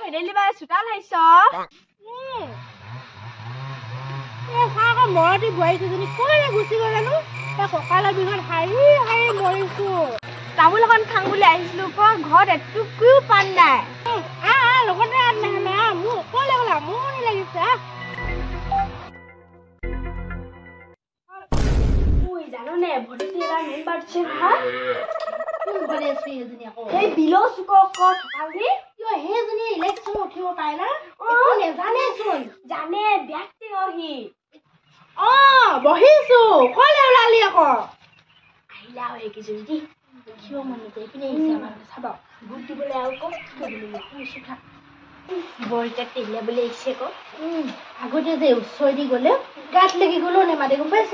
হেৰেলি বাই চোতাল হাইছ চাহ মৰতি বোৱাৰীকেইজনী কলে গুচি গ'ল জানো কঁকালৰ বিষত হাৰি হাৰি মৰিছো তামোল এখন খাং বুলি আহিছিলো ঘৰত এটুকুও পাণ নাই লগতে মোৰ অকলে গ'লা আমনি লাগিছে জাননে ভৰিতে এবাৰ মেম্বাৰ দিছে নহয় সেই বিলো চুকক থকালি কিয় সেইজনী ইলেকশ্যন উঠিব পাৰে না নেজানেচোন জানে ব্যক্তি অহি বহিছো কলে ওলালি আকৌ আহিলা হৈ কেইজনী দি দেখিব মন নকৰি পিনে আহিছে আমাৰ চাবা ভোট দিবলৈ আৰু ক'ত শুনিছো খা বৰতে তেলিয়া বুলি আহিছে আকৌ আগতে যে ওচৰেদি গ'লে গাত লাগি গ'লেও নেমাতে গম পাইছ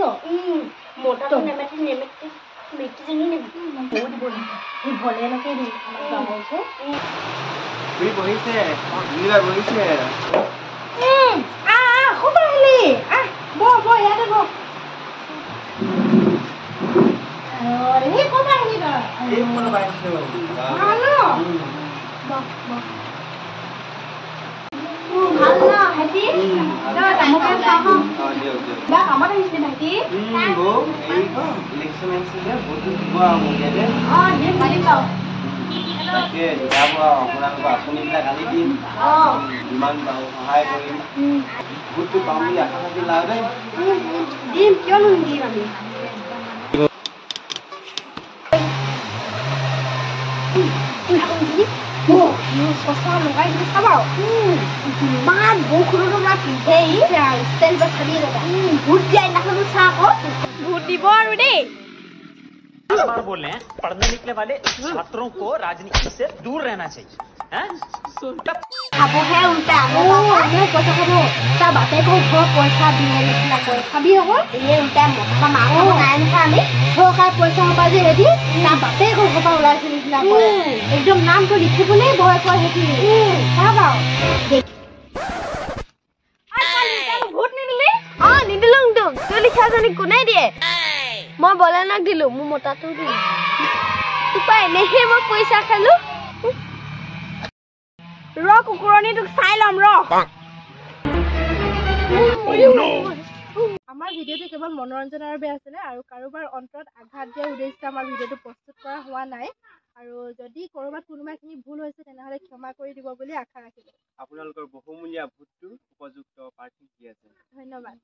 মতাটো নেমাতে মেকিজনী নেমাতে সি ভলেনকে দিম আমাৰ গাঁৱৰ যে বহিছে দুইবাৰ বহিছে খুব আহিলি ব ইয়াতে ব সেই ক'ত আহিলি তই ভাল ন ভাইটি কামত আহিছিলে ভাইটি ইলেকশ্যন আহিছিলে ভোটটো দিব আৰু মোক ইয়াতে দিম ভালি পাওঁ তাকে জিকাব আপোনালোকৰ আঁচনিবিলাক আনি দিম যিমান পাৰোঁ সহায় কৰিম ভোটটো পাম বুলি আশা থাকিল লাগে দিম কিয়নো নিদিম আমি সঁচা লগাই দিবি চাবা ইমান বৰষুণৰ পৰা পিন্ধে ষ্টাইল বা চাবি ৰবা ভোট দিয়াই নাখানো চাহ আকৌ ভোট দিব আৰু দেই बार बोल रहे हैं पढ़ने निकले वाले छात्रों को राजनीति से दूर रहना चाहिए খাবহে উল্টা পইচা খাব তাৰ বাপেকো ঘৰ পইচা দিয়ে নিচিনা কৰে খাবি আকৌ এই উল্টা মতা মাংস নাই নহয় আমি চৰকাৰ পইচা সোপা যে হেৰি তাৰ বাপেকো ঘৰ পৰা ওলাইছে নিচিনা কৰে একদম নামটো লিখিবলৈ ভয় কৰে সেইখিনি চাব ভোট নিদিলি নিদিলো তোৰ লিখাজনী কোনে দিয়ে মই বলেনক দিলো মোৰ মতাটো দিলো তোপা এনেহে মই পইচা খালো ৰ কুকুৰণী তোক চাই ল'ম ৰ আমাৰ ভিডিঅ'টো কেৱল মনোৰঞ্জনৰ বাবে আছিলে আৰু কাৰোবাৰ অন্তৰত আঘাত দিয়াৰ উদ্দেশ্যে আমাৰ ভিডিঅ'টো প্ৰস্তুত কৰা হোৱা নাই আৰু যদি ক'ৰবাত কোনোবাখিনি ভুল হৈছে তেনেহ'লে ক্ষমা কৰি দিব বুলি আশা ৰাখিলোঁ আপোনালোকৰ বহুমূলীয়া ভোটটো উপযুক্ত প্ৰাৰ্থীক দি আছে ধন্যবাদ